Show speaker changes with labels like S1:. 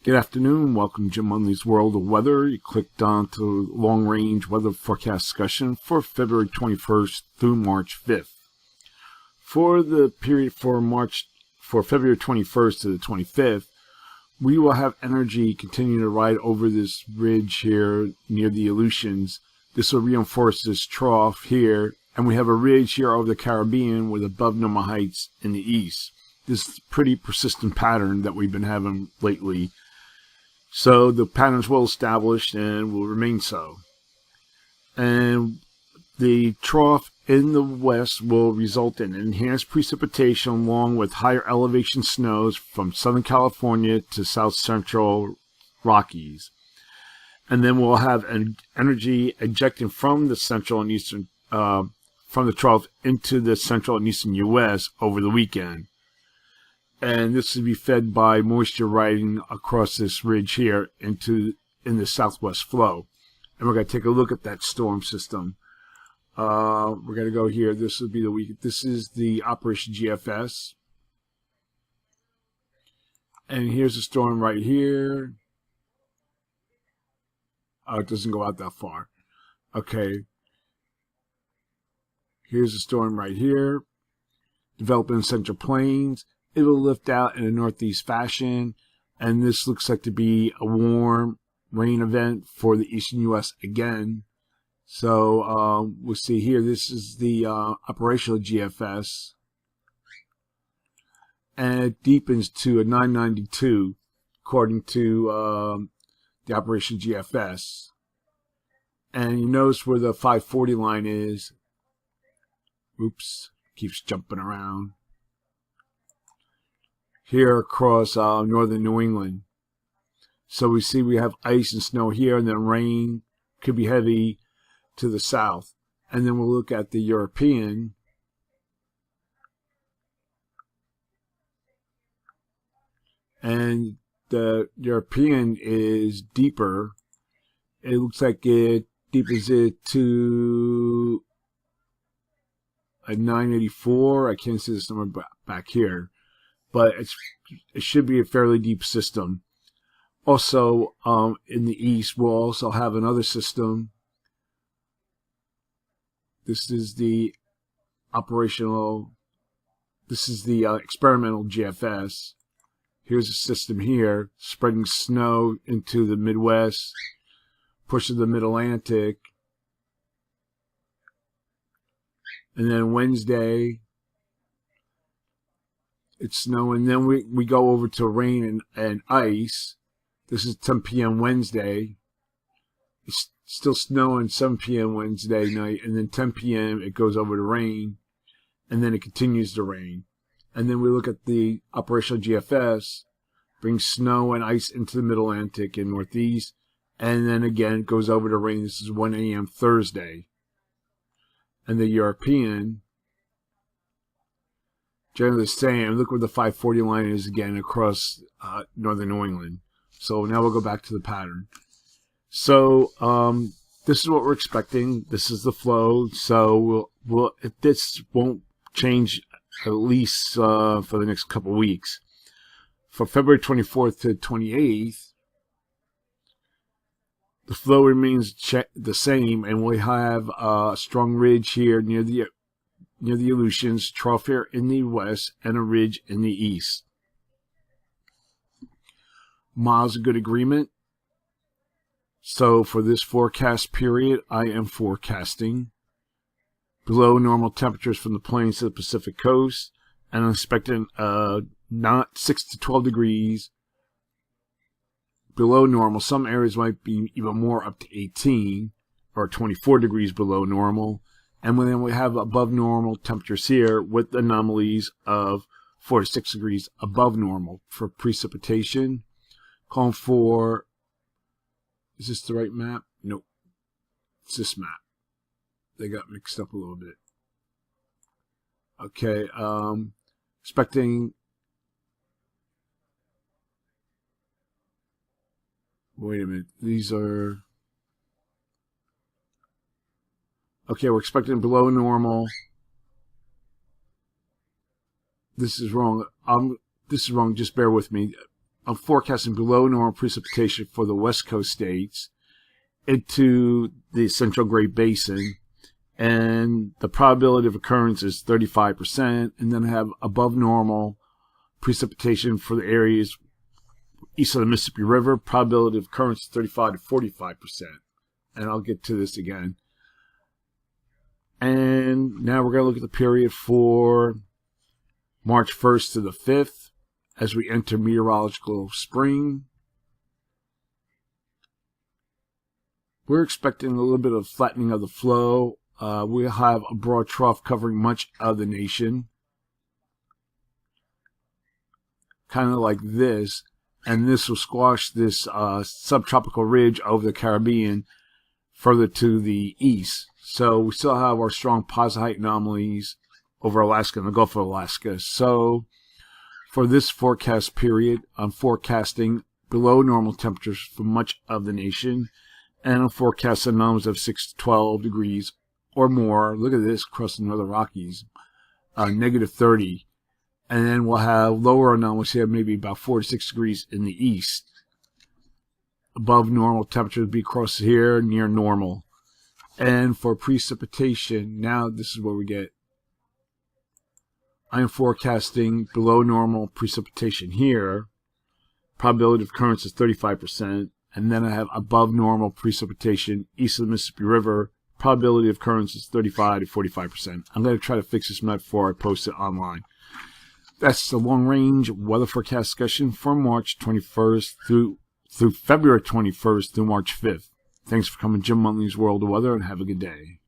S1: Good afternoon. Welcome to Jim Munley's World of Weather. You clicked on to long-range weather forecast discussion for February 21st through March 5th. For the period for February 21st to the 25th, we will have energy continuing to ride over this ridge here near the Aleutians. This will reinforce this trough here, and we have a ridge here over the Caribbean with above normal heights in the east. This is a pretty persistent pattern that we've been having lately. So the pattern is well established and will remain so. And the trough in the west will result in enhanced precipitation along with higher elevation snows from Southern California to South Central Rockies. And then we'll have an energy ejecting from the central and eastern, from the trough into the central and eastern U.S. over the weekend. And this will be fed by moisture riding across this ridge here in the southwest flow. And we're going to take a look at that storm system. We're going to go here. This will be the week. This is the Operation GFS. And here's the storm right here. Oh, it doesn't go out that far. Okay. Here's the storm right here. Developing in Central Plains. It will lift out in a northeast fashion, and this looks like to be a warm rain event for the eastern U.S. again. So we'll see here. This is the operational GFS, and it deepens to a 992 according to the operation GFS. And you notice where the 540 line is. Oops, keeps jumping around. Here across northern New England. So we see we have ice and snow here, and then rain could be heavy to the south. And then we'll look at the European. And the European is deeper. It looks like it deepens it to a 984. I can't see this number back here. But it should be a fairly deep system. Also, in the east, we'll also have another system. This is the experimental GFS. Here's a system here, spreading snow into the Midwest, pushing the Mid-Atlantic. And then Wednesday, it's snowing. Then we go over to rain and ice. This is 10 p.m. Wednesday. It's still snowing 7 p.m. Wednesday night. And then 10 p.m. it goes over to rain. And then it continues to rain. And then we look at the operational GFS. Brings snow and ice into the Mid-Atlantic and Northeast. And then again it goes over to rain. This is 1 a.m. Thursday. And the European, generally the same. Look where the 540 line is again across northern New England. So now we'll go back to the pattern. So this is what we're expecting. This is the flow. So this won't change at least for the next couple weeks. For February 24th to 28th, the flow remains the same, and we have a strong ridge here near the Aleutians, trough here in the west, and a ridge in the east. Miles of good agreement. So for this forecast period, I am forecasting below normal temperatures from the plains to the Pacific coast, and I'm expecting not 6 to 12 degrees below normal. Some areas might be even more, up to 18 or 24 degrees below normal. And then we have above normal temperatures here with anomalies of 4 to 6 degrees above normal for precipitation. Calling for, is this the right map? Nope. It's this map. They got mixed up a little bit. Okay, expecting, wait a minute, these are, okay, we're expecting below normal. This is wrong. This is wrong. Just bear with me. I'm forecasting below normal precipitation for the West Coast states into the Central Great Basin, and the probability of occurrence is 35%, and then I have above normal precipitation for the areas east of the Mississippi River. Probability of occurrence is 35 to 45%, and I'll get to this again. And now we're going to look at the period for March 1st to the 5th as we enter meteorological spring. We're expecting a little bit of flattening of the flow. We'll have a broad trough covering much of the nation, kind of like this, and this will squash this subtropical ridge over the Caribbean further to the east. So we still have our strong positive height anomalies over Alaska and the Gulf of Alaska. So for this forecast period, I'm forecasting below normal temperatures for much of the nation, and I'm forecasting anomalies of 6 to 12 degrees or more. Look at this across the Northern Rockies, negative 30. And then we'll have lower anomalies here, maybe about 4 to 6 degrees in the east. Above normal temperatures be across here, near normal. And for precipitation, now this is where we get. I am forecasting below normal precipitation here. Probability of occurrence is 35%. And then I have above normal precipitation east of the Mississippi River. Probability of occurrence is 35 to 45%. I'm going to try to fix this map before I post it online. That's the long-range weather forecast discussion for March 21st through February 21st through March 5th. Thanks for coming to Jim Munley's World of Weather, and have a good day.